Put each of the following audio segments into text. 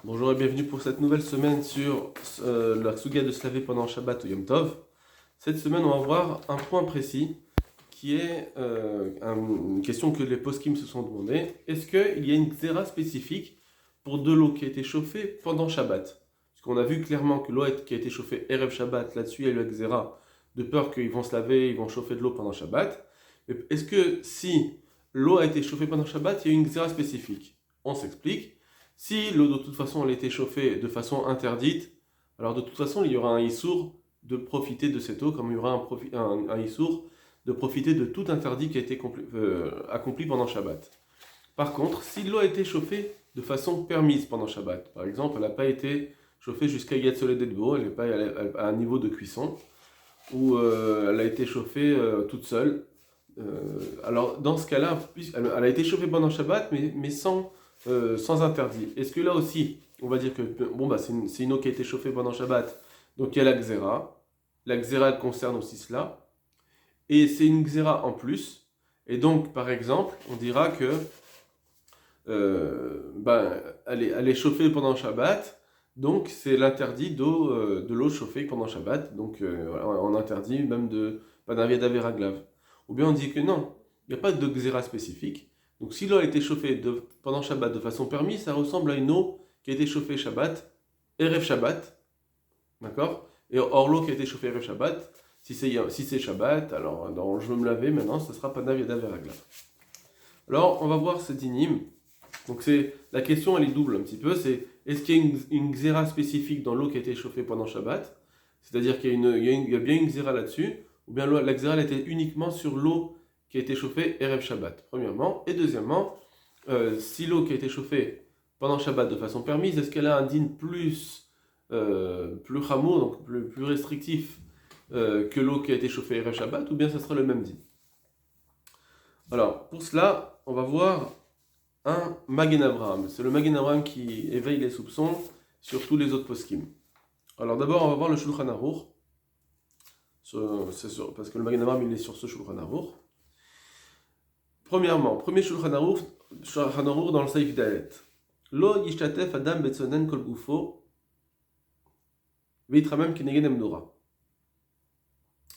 Bonjour et bienvenue pour cette nouvelle semaine sur la Suga de se laver pendant Shabbat ou Yom Tov. Cette semaine, on va voir un point précis qui est une question que les poskim se sont demandé. Est-ce qu'il y a une xéra spécifique pour de l'eau qui a été chauffée pendant Shabbat? Parce qu'on a vu clairement que l'eau qui a été chauffée Erev Shabbat, là-dessus il y a le xéra, de peur qu'ils vont se laver, ils vont chauffer de l'eau pendant Shabbat. Mais est-ce que si l'eau a été chauffée pendant Shabbat, il y a une xéra spécifique? On s'explique. Si l'eau de toute façon elle a été chauffée de façon interdite, alors de toute façon il y aura un issour de profiter de cette eau, comme il y aura un issour de profiter de tout interdit qui a été accompli pendant Shabbat. Par contre, si l'eau a été chauffée de façon permise pendant Shabbat, par exemple elle n'a pas été chauffée jusqu'à Yad Soledad Bo, elle n'est pas à un niveau de cuisson, ou elle a été chauffée toute seule, alors dans ce cas-là, elle a été chauffée pendant Shabbat, mais sans interdit. Est-ce que là aussi, on va dire que bon, c'est une eau qui a été chauffée pendant Shabbat, donc il y a la xéra. La xéra elle concerne aussi cela. Et c'est une xéra en plus. Et donc, par exemple, on dira que elle est chauffée pendant Shabbat, donc c'est l'interdit de l'eau chauffée pendant Shabbat. Donc on interdit même de pas d'un d'Averaglav. Ou bien on dit que non, il n'y a pas de xéra spécifique. Donc si l'eau a été chauffée pendant Shabbat de façon permise, ça ressemble à une eau qui a été chauffée Shabbat, Erev Shabbat, d'accord? Et or l'eau qui a été chauffée Erev Shabbat, si c'est Shabbat, alors dans je veux me laver maintenant, ce sera pas d'Averaglav. Alors on va voir ces dinim. Donc la question elle est double un petit peu, c'est est-ce qu'il y a une xéra spécifique dans l'eau qui a été chauffée pendant Shabbat? C'est-à-dire qu'il y a bien une xéra là-dessus, ou bien la xéra elle était uniquement sur l'eau qui a été chauffée Erev Shabbat, premièrement. Et deuxièmement, si l'eau qui a été chauffée pendant Shabbat de façon permise, est-ce qu'elle a un din plus chameau, donc plus restrictif que l'eau qui a été chauffée Erev Shabbat, ou bien ça sera le même din? Alors, pour cela, on va voir un Magen Avraham. C'est le Magen Avraham qui éveille les soupçons sur tous les autres poskim. Alors d'abord, on va voir le Shulchan Aruch, parce que le Magen Avraham il est sur ce Shulchan Aruch. Premièrement, premier Shulchan Aruch dans le Seif Dalet. Lo yishtatef adam betzonen kol gufo veitramem keneged emnora.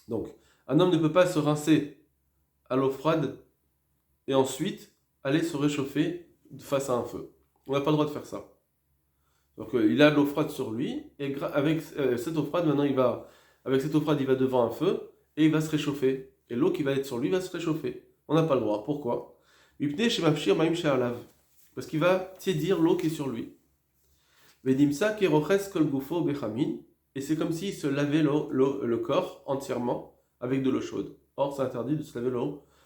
Donc, un homme ne peut pas se rincer à l'eau froide et ensuite aller se réchauffer face à un feu. On n'a pas le droit de faire ça. Donc il a de l'eau froide sur lui, et avec cette eau froide, maintenant il va devant un feu, et il va se réchauffer. Et l'eau qui va être sur lui va se réchauffer. On n'a pas le droit. Pourquoi? Parce qu'il va tiédir l'eau qui est sur lui. Et c'est comme s'il se lavait le corps entièrement avec de l'eau chaude. Or, c'est interdit de se laver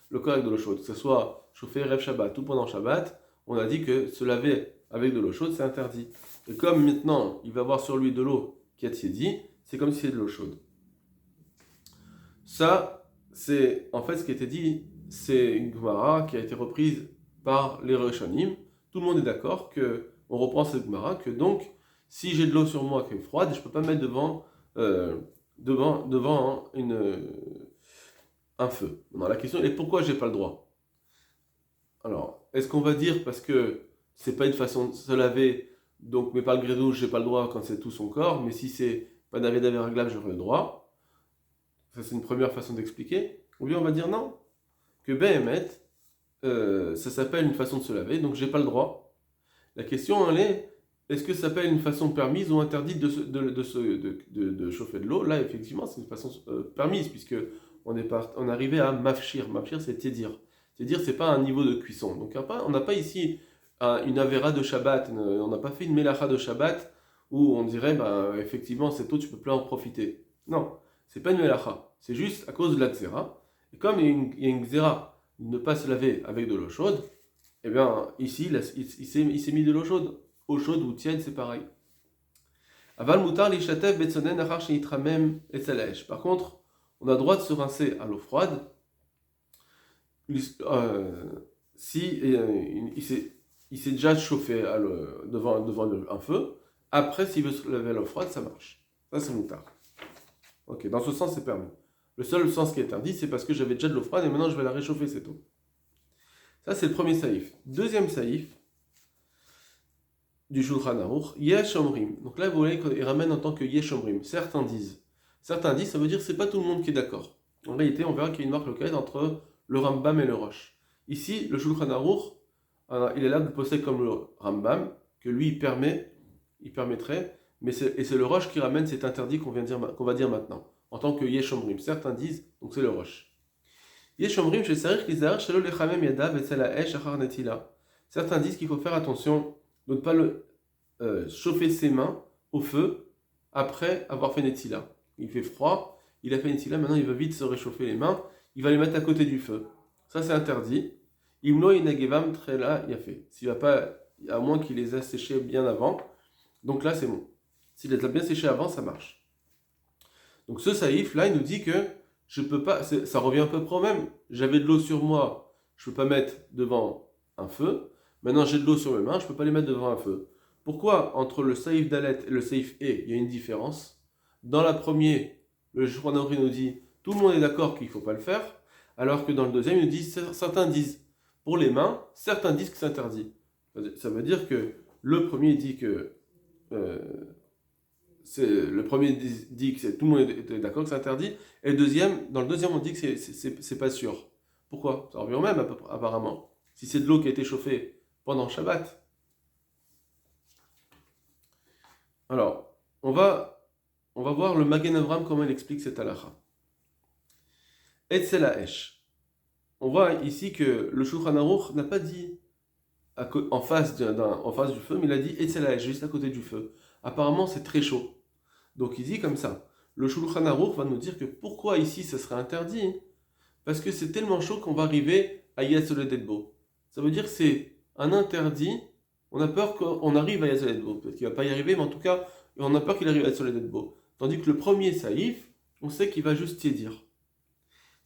le corps avec de l'eau chaude. Que ce soit chauffé Erev Shabbat ou pendant Shabbat, on a dit que se laver avec de l'eau chaude, c'est interdit. Et comme maintenant, il va avoir sur lui de l'eau qui a tiédi, c'est comme si c'était de l'eau chaude. Ça, c'est en fait ce qui a été dit, c'est une Gemara qui a été reprise par les Rishonim. Tout le monde est d'accord que on reprend cette Gemara, que donc, si j'ai de l'eau sur moi qui est froide, je ne peux pas mettre devant un feu. Non, la question est pourquoi j'ai pas le droit? Alors, est-ce qu'on va dire parce que c'est pas une façon de se laver, donc mais pas le gré douche, j'ai pas le droit quand c'est tout son corps, mais si c'est pas d'Averaglav, j'aurai le droit. Ça c'est une première façon d'expliquer. Ou bien on va dire non, que Behemet, ça s'appelle une façon de se laver, donc j'ai pas le droit. La question elle est, est-ce que ça s'appelle une façon permise ou interdite de chauffer de l'eau? Là effectivement c'est une façon permise, puisque on est arrivé à mafshir. Mafshir c'est tiédir. Tiédir c'est pas un niveau de cuisson. Donc on n'a pas ici une avéra de Shabbat, on n'a pas fait une mélacha de Shabbat où on dirait effectivement cette eau tu peux plus en profiter. Non, c'est pas une mélacha, c'est juste à cause de la xéra. Et comme il y a une xéra de ne pas se laver avec de l'eau chaude, et bien ici il s'est mis de l'eau chaude. Eau chaude ou tiède c'est pareil. Aval mutar lishatev betsonen achar sheitramem etzalaesh. Par contre, on a le droit de se rincer à l'eau froide si il s'est déjà chauffé devant un feu. Après, s'il veut se laver à l'eau froide, ça marche. Ça, c'est moutar. Ok, dans ce sens, c'est permis. Le seul sens qui est interdit, c'est parce que j'avais déjà de l'eau froide et maintenant je vais la réchauffer cette eau. Ça, c'est le premier saïf. Deuxième saïf, du Shulchan Aruch, Yesh Omrim. Donc là, vous voyez qu'il ramène en tant que Yesh Omrim. Certains disent. Certains disent, ça veut dire que c'est pas tout le monde qui est d'accord. En réalité, on verra qu'il y a une marque locale entre le Rambam et le Rosh. Ici, le Shulchan Aruch, il est là de poser comme le Rambam, que lui, il permettrait, mais c'est le Rosh qui ramène cet interdit qu'on va dire maintenant, en tant que Yesh Omrim. Certains disent, donc c'est le Rosh. Yesh Omrim, Shelo Lechamem Yadav et Sela Esh Achar Netila. Certains disent qu'il faut faire attention de ne pas chauffer ses mains au feu après avoir fait Netila. Il fait froid, il a fait Netila, maintenant il va vite se réchauffer les mains, il va les mettre à côté du feu. Ça c'est interdit. Imlo Inagevam Trela Yafé. S'il va pas, à moins qu'il les ait séchés bien avant, donc là c'est bon. S'il les a bien séchés avant, ça marche. Donc ce saïf là, il nous dit que je peux pas, ça revient un peu près au même. J'avais de l'eau sur moi, je peux pas mettre devant un feu. Maintenant, j'ai de l'eau sur mes mains, je ne peux pas les mettre devant un feu. Pourquoi entre le saïf dalet et le saïf e, il y a une différence? Dans la première, le Shulchan Aruch nous dit tout le monde est d'accord qu'il ne faut pas le faire, alors que dans le deuxième, il nous dit certains disent pour les mains, certains disent que c'est interdit. Ça veut dire que le premier dit que tout le monde est d'accord que c'est interdit, et dans le deuxième, on dit que c'est pas sûr. Pourquoi? Ça revient au même apparemment. Si c'est de l'eau qui a été chauffée pendant Shabbat. Alors, on va voir le Magen Avraham comment il explique cette halakha. Etzel ha'esh. On voit ici que le Shulchan Aruch n'a pas dit en face du feu, mais il a dit Etzel ha'esh, juste à côté du feu. Apparemment, c'est très chaud. Donc il dit comme ça. Le Shulchan Aruch va nous dire que pourquoi ici ça serait interdit? Parce que c'est tellement chaud qu'on va arriver à Yatzel Dedbo. Ça veut dire que c'est un interdit. On a peur qu'on arrive à Yatzel Dedbo. Peut-être qu'il ne va pas y arriver, mais en tout cas, on a peur qu'il arrive à Yatzel Dedbo. Tandis que le premier saïf, on sait qu'il va juste tiédir.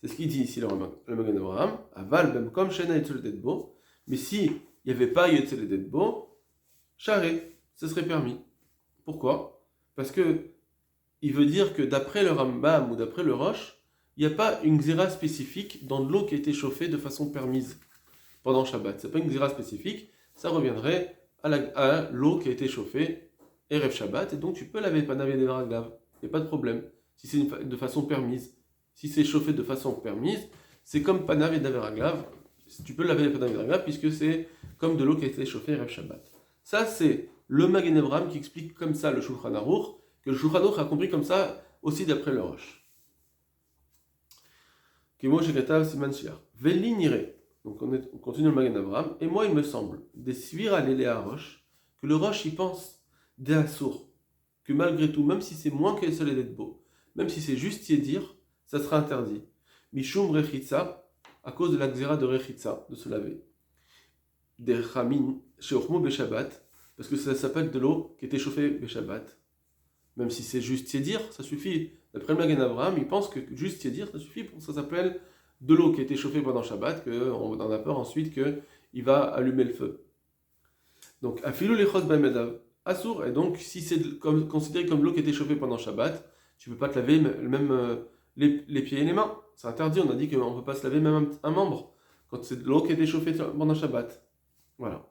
C'est ce qu'il dit ici le Magen Avraham. Aval bem comme shena Yatzel Dedbo. Mais si il n'y avait pas Yatzel Dedbo, charé, ce serait permis. Pourquoi? Parce que il veut dire que d'après le Rambam ou d'après le Rosh, il n'y a pas une xéra spécifique dans de l'eau qui a été chauffée de façon permise pendant Shabbat. Ce n'est pas une xéra spécifique, ça reviendrait à l'eau qui a été chauffée Erev Shabbat, et donc tu peux laver Panav et Raglav, il n'y a pas de problème, si c'est de façon permise. Si c'est chauffé de façon permise, c'est comme Panav et Raglav, tu peux laver les Panav et Raglav puisque c'est comme de l'eau qui a été chauffée Erev Shabbat. Ça c'est le Magen Avraham qui explique comme ça le Shulchan Aruch, que le Shulchan Aruch a compris comme ça aussi d'après le Rosh. Kemo Shekatav Siman Shiach. Veli Nire. Donc on continue le Magen Avraham. Et moi il me semble, des Svir à l'Eléa Rosh, que le Rosh y pense des Assour, que malgré tout, même si c'est moins que les soleils d'être beau, même si c'est juste y dire, ça sera interdit. Mishum Rechitza, à cause de la xéra de Rechitza, de se laver. Des Chamin, Sheochmo Beshabbat, parce que ça s'appelle de l'eau qui était chauffée Beshabbat. Même si c'est juste y dire, ça suffit. D'après le Magen Avraham, il pense que juste y dire, ça suffit pour que ça s'appelle de l'eau qui a été chauffée pendant Shabbat, qu'on en a peur ensuite qu'il va allumer le feu. Donc, Afilou Lechot Bamedav, Assour, et donc si c'est considéré comme l'eau qui a été chauffée pendant Shabbat, tu ne peux pas te laver même les pieds et les mains. C'est interdit, on a dit qu'on ne peut pas se laver même un membre quand c'est de l'eau qui a été chauffée pendant Shabbat. Voilà.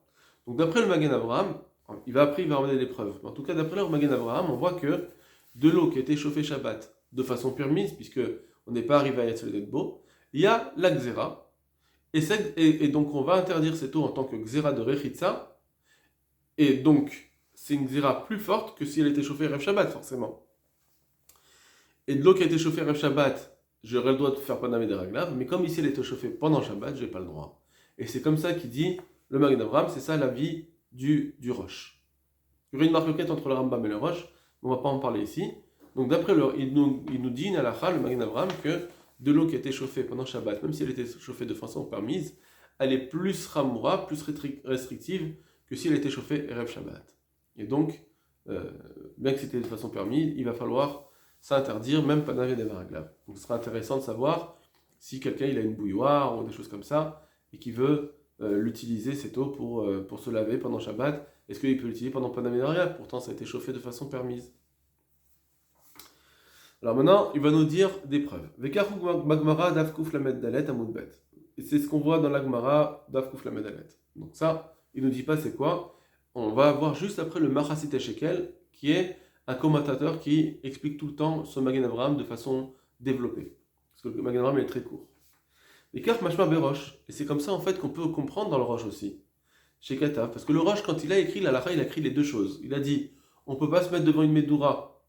Donc d'après le Magen Avraham, il va ramener des preuves. Mais en tout cas, d'après le Magen Avraham, on voit que de l'eau qui a été chauffée Shabbat de façon permise, puisque on n'est pas arrivé à Yatzel Dedbo, il y a la Xéra, et donc on va interdire cette eau en tant que Xéra de Rechitza, et donc c'est une Xéra plus forte que si elle était chauffée Rev Shabbat, forcément. Et de l'eau qui a été chauffée Rev Shabbat, j'aurais le droit de faire Panav et Raglav, mais comme ici elle était chauffée pendant Shabbat, je n'ai pas le droit. Et c'est comme ça qu'il dit le Magen Avraham, c'est ça l'avis du Rosh. Il y aurait une marloquette entre le Rambam et le Rosh, on ne va pas en parler ici. Donc d'après il nous dit, le Magen Avraham, que de l'eau qui a été chauffée pendant Shabbat, même si elle était chauffée de façon permise, elle est plus ramoura, plus restrictive que si elle était chauffée Erev Shabbat. Et donc, bien que c'était de façon permise, il va falloir s'interdire même Panav et Raglav. Donc ce sera intéressant de savoir si quelqu'un il a une bouilloire ou des choses comme ça, et qui veut l'utiliser cette eau pour se laver pendant Shabbat, est-ce qu'il peut l'utiliser pendant Panav et Raglav? Pourtant ça a été chauffé de façon permise. Alors maintenant, il va nous dire des preuves. Vekachuk Magmara Davkuf Lamed Dalet Amudbet. Et c'est ce qu'on voit dans la Gemara Davkuf Lamed Dalet. Donc ça, il ne nous dit pas c'est quoi. on va avoir juste après le Machasit Shekel, qui est un commentateur qui explique tout le temps ce Magen Avraham de façon développée. Parce que le Magen Avraham est très court. Et Kach Mashma Berosh. Et c'est comme ça en fait qu'on peut comprendre dans le Rosh aussi. Chez Katav. Parce que le Rosh, quand il a écrit l'Alacha, il a écrit les deux choses. Il a dit on ne peut pas se mettre devant une Medoura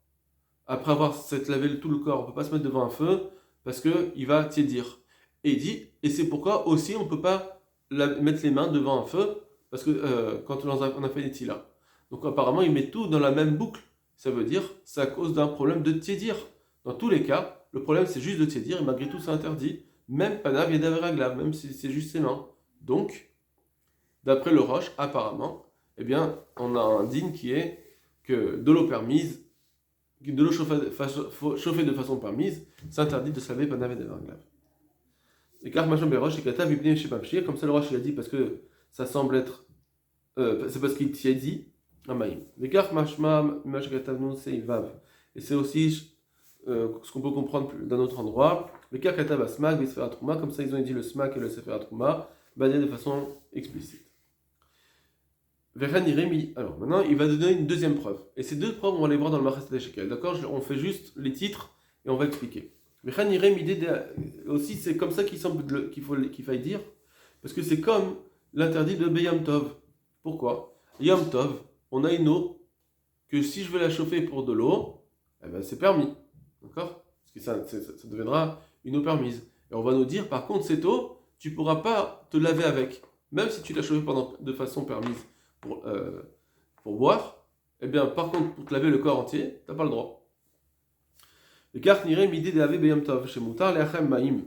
après avoir s'être lavé tout le corps. On ne peut pas se mettre devant un feu parce qu'il va tiédir. Et il dit et c'est pourquoi aussi on ne peut pas mettre les mains devant un feu parce que quand on a fait les tilas. Donc apparemment, il met tout dans la même boucle. Ça veut dire c'est à cause d'un problème de tiédir. Dans tous les cas, le problème c'est juste de tiédir et malgré tout c'est interdit. Même Panav et Daveragla, même si c'est juste ses mains. Donc, d'après le Roche, apparemment, eh bien, on a un din qui est que de l'eau permise, de l'eau chauffée de façon permise, c'est interdit de se laver Panav et Daveragla. Et car Machon Beroche et Katav Ibn Shepamshir, comme ça le Roche il a dit parce que ça semble être. C'est parce qu'il t'y a dit, Amaïm. Et car Machma Katav non c'est Vav. Et c'est aussi ce qu'on peut comprendre d'un autre endroit. Le cas Katav Smak, Sefer Trouma, comme ça ils ont dit le Smak et le Sefer Trouma, basé de façon explicite. Alors maintenant il va donner une deuxième preuve. Et ces deux preuves on va les voir dans le Machasit Shekel. D'accord, on fait juste les titres et on va expliquer. Aussi c'est comme ça qu'il semble qu'il faille dire. Parce que c'est comme l'interdit de Beyam Tov. Pourquoi Yom Tov, on a une eau que si je veux la chauffer pour de l'eau, eh ben c'est permis. D'accord? Parce que ça deviendra une eau permise. Et on va nous dire, par contre, cette eau, tu ne pourras pas te laver avec. Même si tu l'as chauffée de façon permise pour boire, eh bien, par contre, pour te laver le corps entier, tu n'as pas le droit. Le kar niré midi de laver beyam tov chez Moutar le'achem ma'im.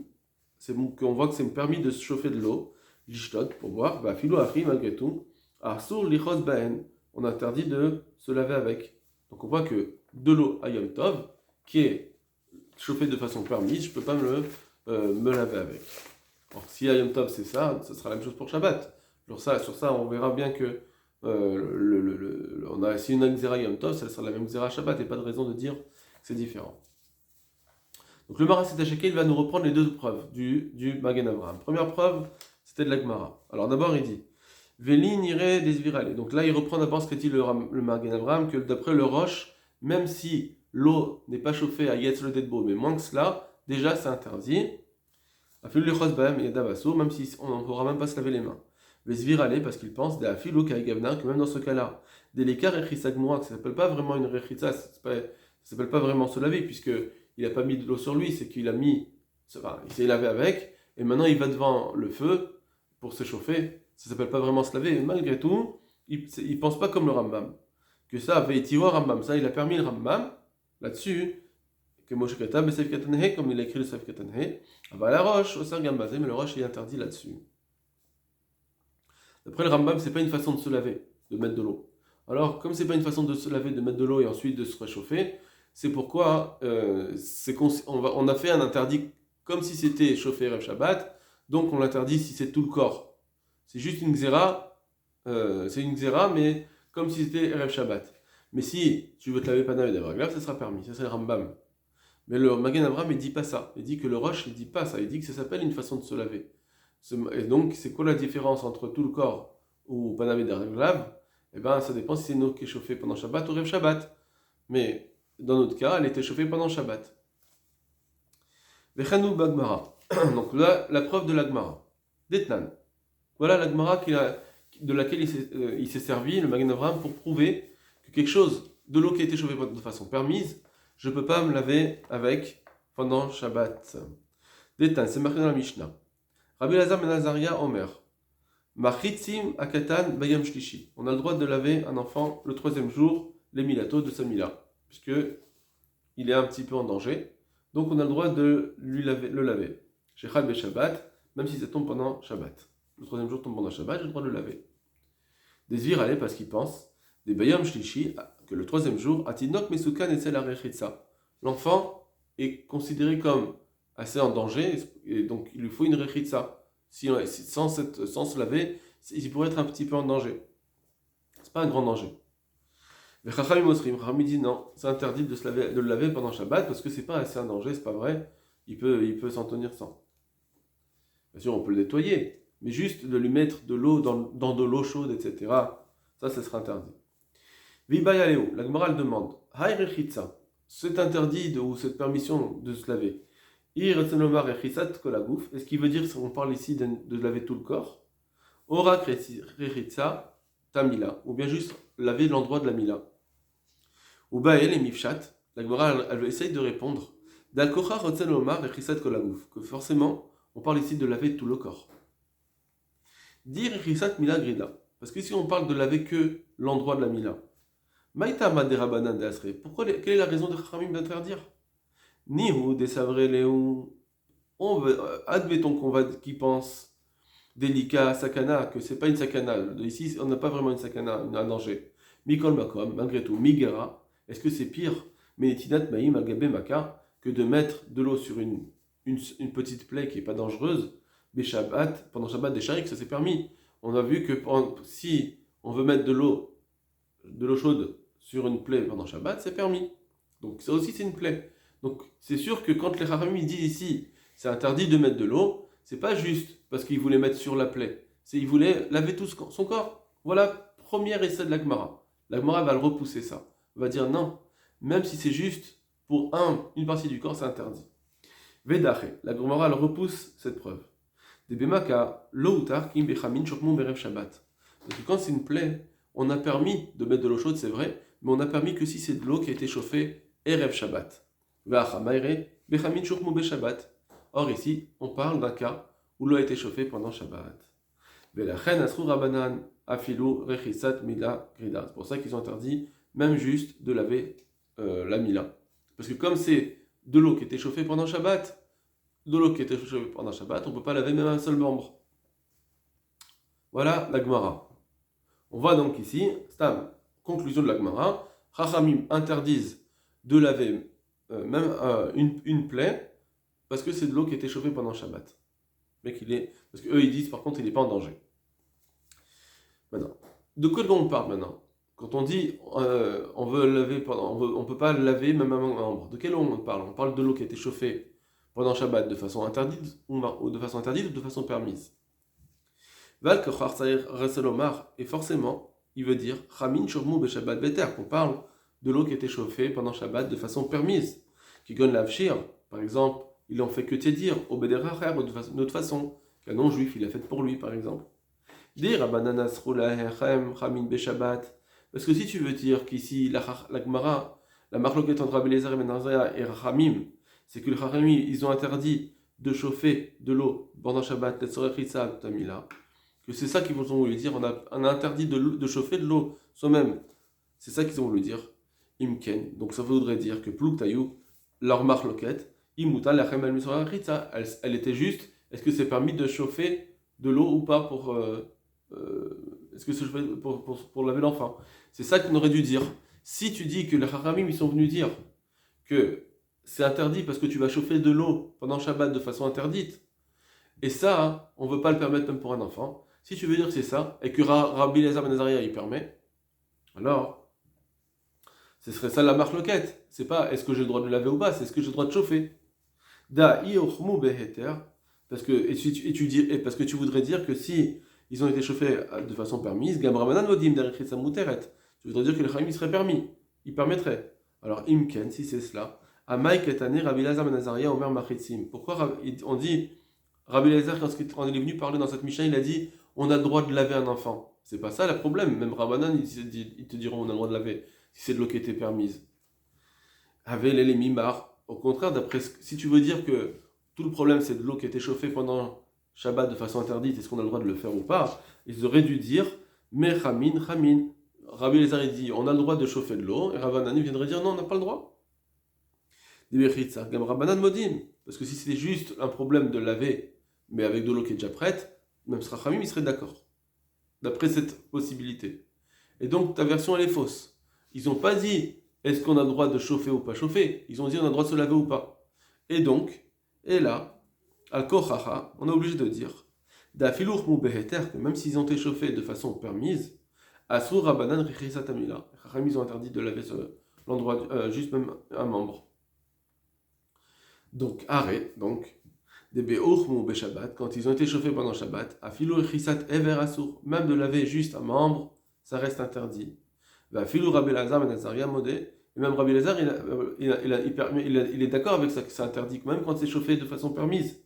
C'est qu'on voit que c'est permis de se chauffer de l'eau, l'ishtot, pour boire. Bah, filo achri, malgré tout. Arsur lichos baen. On interdit de se laver avec. Donc on voit que de l'eau à Yom Tov, qui est chauffée de façon permise, je ne peux pas me laver avec. Alors si à Yom Tov c'est ça, ça sera la même chose pour Shabbat. Sur ça, on verra bien que si on a une Xéra Yom Tov, ça sera la même Xéra Shabbat, et pas de raison de dire que c'est différent. Donc le Machasit Shekel va nous reprendre les deux preuves du Magen Avraham. Première preuve, c'était de la Gemara. Alors d'abord il dit Veli nire desvirale. Donc là il reprend d'abord ce qu'a dit le Magen Avraham, que d'après le Roche, même si l'eau n'est pas chauffée à Yetz le Dedbo, mais moins que cela, déjà c'est interdit. Même si on ne pourra même pas se laver les mains. Vesvirale, parce qu'il pense, que même dans ce cas-là, des l'écart et chisagmoa, que ça ne s'appelle pas vraiment une rechitza, ça ne s'appelle pas vraiment se laver, puisqu'il n'a pas mis de l'eau sur lui, c'est qu'il a mis, il s'est lavé avec, et maintenant il va devant le feu pour se chauffer. Ça ne s'appelle pas vraiment se laver, et malgré tout, il ne pense pas comme le Rambam. Que ça avait été Rambam, ça il a permis le Rambam là-dessus, que Moshe Katav, Besef Katanhe, comme il a écrit le Sef Katanhe, la roche, au Sargambazé, mais le roche est interdit là-dessus. D'après le Rambam, c'est pas une façon de se laver, de mettre de l'eau. Alors, comme c'est pas une façon de se laver, de mettre de l'eau et ensuite de se réchauffer, c'est pourquoi on a fait un interdit comme si c'était chauffé Erev Shabbat, donc on l'interdit si c'est tout le corps. C'est juste une xéra, mais comme si c'était Erev Shabbat. Mais si tu veux te laver Panav et Daveraglav, ça sera permis, ça c'est le Rambam. Mais le Magen Avraham, il dit pas ça. Il dit que le Roche, il dit pas ça. Il dit que ça s'appelle une façon de se laver. Et donc, c'est quoi la différence entre tout le corps ou Panav et Daveraglav? Eh bien, ça dépend si c'est une eau qui est chauffée pendant Shabbat ou Rev Shabbat. Mais dans notre cas, elle était chauffée pendant Shabbat. Vechanou Bagmara. Donc là, la preuve de l'Agmara. Detnan. Voilà l'Agmara de laquelle il s'est servi, le Magen Avraham, pour prouver que quelque chose, de l'eau qui a été chauffée de façon permise, je ne peux pas me laver avec pendant Shabbat. Détan, c'est marqué dans la Mishnah. Rabbi Lazar ben Azaria Omer. Machitzim akatan bayam shlishi. On a le droit de laver un enfant le troisième jour, les milato de sa mila, puisque il est un petit peu en danger. Donc on a le droit de le laver. Chez Chal Shabbat, même si ça tombe pendant Shabbat. Le troisième jour tombe pendant Shabbat, j'ai le droit de le laver. Des virales parce qu'il pense, des bayam shlishi, que le troisième jour, Atinok Mesukan et la Rechitsa. L'enfant est considéré comme assez en danger, et donc il lui faut une Rechitsa. Sans se laver, il pourrait être un petit peu en danger. C'est pas un grand danger. Mais Chachamim Osrim, Chachamim dit non, c'est interdit de le laver pendant Shabbat parce que c'est pas assez un danger, c'est pas vrai. Il peut s'en tenir sans. Bien sûr, on peut le nettoyer, mais juste de lui mettre de l'eau dans de l'eau chaude, etc. Ça, ce sera interdit. Vibayaleo, la Gemara demande, Haïrechitsa, cet interdit ou cette permission de se laver, Iretzenomar echisat kolagouf, est-ce qu'il veut dire qu'on parle ici de laver tout le corps? Ora rechitsa tamila, ou bien juste laver l'endroit de la mila. Ou bael et mifshat, la Gemara elle essaye de répondre, Dalkocha retzenomar echisat kolagouf, que forcément on parle ici de laver tout le corps. Dire echisat mila grida, parce qu'ici on parle de laver que l'endroit de la mila. Maïta maderabanan de asre, quelle est la raison de Chachamim d'interdire? Nihu desavre leu, admettons qu'il pense délicat sakana, que c'est pas une sakana. Ici, on n'a pas vraiment une sakana, un danger. Mikol makom, malgré tout, migera. Est-ce que c'est pire, menetinat maïm agabe maka, que de mettre de l'eau sur une petite plaie qui est pas dangereuse, Shabbat, pendant Shabbat des sharik, ça c'est permis. On a vu que si on veut mettre de l'eau chaude sur une plaie pendant Shabbat, c'est permis. Donc ça aussi c'est une plaie. Donc c'est sûr que quand les Chachamim disent ici, c'est interdit de mettre de l'eau, c'est pas juste parce qu'ils voulaient mettre sur la plaie, c'est qu'ils voulaient laver tout son corps. Voilà, premier essai de la Gemara. La Gemara va le repousser ça. Va dire non, même si c'est juste pour une partie du corps, c'est interdit. Vedache, la Gemara elle repousse cette preuve. Des bemaka loutar kim bechamin shokmon berev Shabbat. Parce que quand c'est une plaie, on a permis de mettre de l'eau chaude, c'est vrai, mais on a permis que si c'est de l'eau qui a été chauffée erev Shabbat. Or ici, on parle d'un cas où l'eau a été chauffée pendant Shabbat. C'est pour ça qu'ils ont interdit même juste de laver la mila. Parce que comme c'est de l'eau qui était chauffée pendant Shabbat, on ne peut pas laver même un seul membre. Voilà la Gemara. On voit donc ici, Stam, conclusion de la Gemara, Chachamim interdisent de laver même une plaie, parce que c'est de l'eau qui a été chauffée pendant Shabbat. Mais parce qu'eux ils disent par contre il n'est pas en danger. Maintenant, de quoi on parle maintenant? Quand on dit on veut laver on peut pas laver même un membre. De quelle eau on parle? On parle de l'eau qui a été chauffée pendant Shabbat de façon interdite ou de façon permise. Et forcément, il veut dire Chamin Shurmu Beshabbat Beter, qu'on parle de l'eau qui a été chauffée pendant Shabbat de façon permise. Qui gonne l'avshir, par exemple, il en fait que dire, au Bederacher, d'une autre façon, qu'un non-juif il l'a fait pour lui, par exemple. Dire Abananas Rulahem Chamin Beshabbat, parce que si tu veux dire qu'ici, la Gemara, la marloquette entre Rabbi Eliezer et Ben Azria et Rachamim, c'est que les Rachamim, ils ont interdit de chauffer de l'eau pendant Shabbat, Letzorechitzah, Tamila, que c'est ça qu'ils ont voulu dire, on a interdit de chauffer de l'eau soi-même. C'est ça qu'ils ont voulu dire. Imken. Donc ça voudrait dire que Plouktaïou, leur marloquette, Imuta lachem al misrachitzah, elle était juste, est-ce que c'est permis de chauffer de l'eau ou pas est-ce que c'est pour laver l'enfant? C'est ça qu'on aurait dû dire. Si tu dis que les Chachamim ils sont venus dire que c'est interdit parce que tu vas chauffer de l'eau pendant Shabbat de façon interdite, et ça, on ne veut pas le permettre même pour un enfant, si tu veux dire que c'est ça, et que Rabbi Eliezer Ben Azariah il permet, alors, ce serait ça la marloquette. C'est pas est-ce que j'ai le droit de le laver ou pas, c'est est-ce que j'ai le droit de chauffer. Parce que, parce que tu voudrais dire que si ils ont été chauffés de façon permise, Gabramanan Vodim Derechitsa Muteret, tu voudrais dire que le Chaim serait permis, il permettrait. Alors, Imken, si c'est cela, Amaï Ketane Rabbi Eliezer Ben Azariah Omer Machitzim. Pourquoi on dit Rabbi Eliezer, quand il est venu parler dans cette Mishnah, il a dit on a le droit de laver un enfant. C'est pas ça le problème. Même Rabbanan, ils te diront on a le droit de laver si c'est de l'eau qui était permise. Avec les mimar, au contraire, si tu veux dire que tout le problème c'est de l'eau qui a été chauffée pendant Shabbat de façon interdite, est-ce qu'on a le droit de le faire ou pas? Ils auraient dû dire mais chamin. Rabbi Eliezer il dit on a le droit de chauffer de l'eau, et Rabbanan viendrait dire non, on n'a pas le droit. Rabbanan modim, parce que si c'était juste un problème de laver, mais avec de l'eau qui est déjà prête, même Srachamim il serait d'accord, d'après cette possibilité. Et donc ta version elle est fausse. Ils n'ont pas dit est-ce qu'on a le droit de chauffer ou pas chauffer, ils ont dit on a le droit de se laver ou pas. Et donc, et là, al-kochacha, on est obligé de dire d'afilour mu beheter, que même s'ils ont été chauffés de façon permise, asur rabanan richisat amila, ils ont interdit de laver l'endroit, juste même un membre. Donc, arrêt, donc, des be'ochmu be'shabbat, quand ils ont été chauffés pendant Shabbat, afilo richisat ever asur, même de laver juste un membre, ça reste interdit. Va filou Rabbi Lazar ben Azaria modé. Et même Rabbi Lazar, il est d'accord avec ça, que c'est interdit, même quand c'est chauffé de façon permise.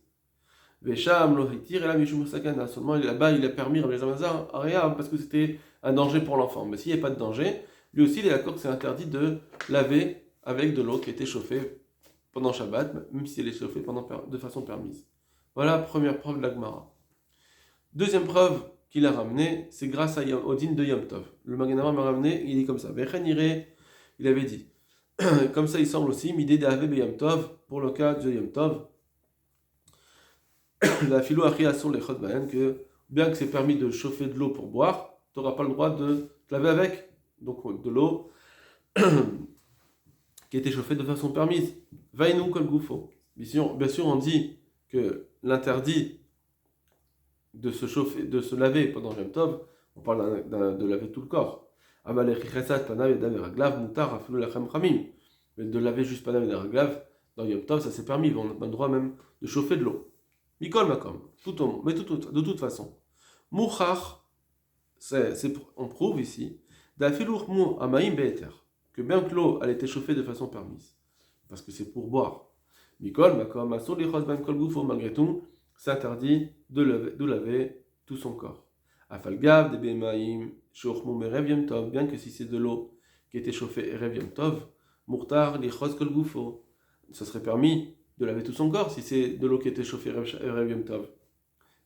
Vesham lo hitir et la mishum sakana. Seulement là-bas, il a permis Rabbi Lazar rien parce que c'était un danger pour l'enfant. Mais s'il n'y a pas de danger, lui aussi, il est d'accord que c'est interdit de laver avec de l'eau qui a été chauffée pendant Shabbat, même si elle est chauffée de façon permise. Voilà, première preuve de la Gemara. Deuxième preuve qu'il a ramenée, c'est grâce au din de Yom Tov. Le Magen Avraham m'a ramené, il dit comme ça. Il avait dit. Comme ça, il semble aussi, midé d'Ave Yom Tov, pour le cas de Yom Tov, la philo sur les chod bahen, que bien que c'est permis de chauffer de l'eau pour boire, tu n'auras pas le droit de te laver avec. Donc de l'eau qui était chauffée de façon permise. Vainu kol gufo. Bien sûr, on dit que l'interdit de se chauffer, de se laver pendant Yom Tov, on parle de laver tout le corps. Mais de laver juste panav et raglav dans Yom Tov, ça c'est permis. On a le droit même de chauffer de l'eau. Mikol makom, mais de toute façon. Mouchach, on prouve ici, d'afilour mu amaim be'eter, que bien que l'eau elle été chauffée de façon permise, parce que c'est pour boire. Mikol makom, asur lichos ben kol gufo, malgré tout, c'est interdit de laver tout son corps. Afalgav de bemaim, shochmu merev yom tov, bien que si c'est de l'eau qui était chauffée erev yom tov, murtar lichos kol gufo, ça serait permis de laver tout son corps si c'est de l'eau qui était chauffée erev yom tov.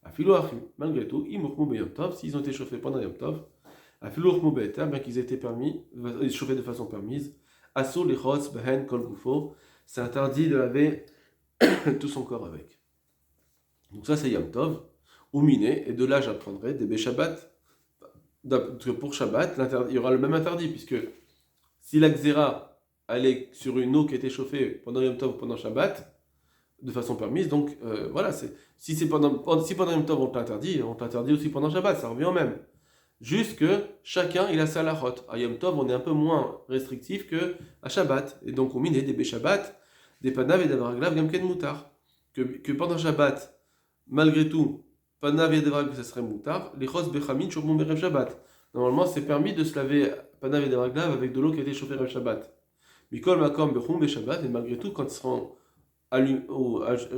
Afilo achim, malgré tout, imurmu be yom tov, s'ils ont été chauffés pendant yom tov, afilo achmu be'eter, bien qu'ils aient été chauffés de façon permise, asur lichos behen kol gufo, c'est interdit de laver tout son corps avec. Donc ça c'est Yom Tov, ou miné, et de là j'apprendrai des Shabbat, que pour Shabbat, il y aura le même interdit, puisque si la Xéra allait sur une eau qui était chauffée pendant Yom Tov ou pendant Shabbat, de façon permise, donc voilà, si pendant Yom Tov on t'interdit aussi pendant Shabbat, ça revient au même. Juste que chacun il a sa halachot. À Yom Tov on est un peu moins restrictif qu'à Shabbat, et donc au miné des Shabbat, des panav et des raglav gamken mutar, que pendant Shabbat, malgré tout, panav et devrag, ça serait moutar, les chos bechamin shurmum berev Shabbat. Normalement, c'est permis de se laver panav et devraglav avec de l'eau qui a été chauffée rev Shabbat. Mikol makom bechum be Shabbat, et malgré tout, quand ils seront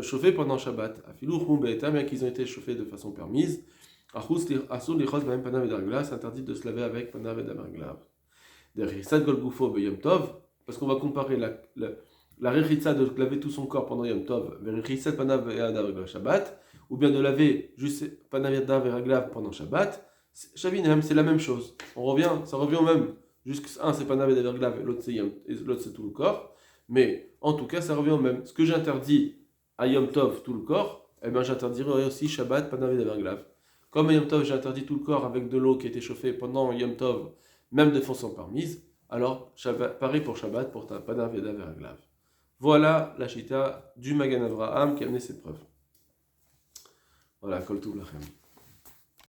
chauffés pendant Shabbat, afilou chum be'etam, bien qu'ils ont été chauffés de façon permise, asur les chos behem panav et devraglav, c'est interdit de se laver avec panav et devraglav. Derrière sad gol gufo be Yom Tov, parce qu'on va comparer la rechitza de laver tout son corps pendant Yom Tov, rechitza panav et adav Shabbat, ou bien de laver juste panav et adav pendant Shabbat, Shavinem, c'est la même chose. Ça revient au même. Juste que un c'est panav et adav et l'autre c'est tout le corps. Mais en tout cas, ça revient au même. Ce que j'interdis à Yom Tov tout le corps, eh bien j'interdirai aussi Shabbat panav et adav. Comme à Yom Tov j'interdis tout le corps avec de l'eau qui a été chauffée pendant Yom Tov, même de façon permise, alors pareil pour Shabbat pour ta panav et adav. Voilà la chita du Magen Avraham qui a amené ses preuves. Voilà, kol tov lachem.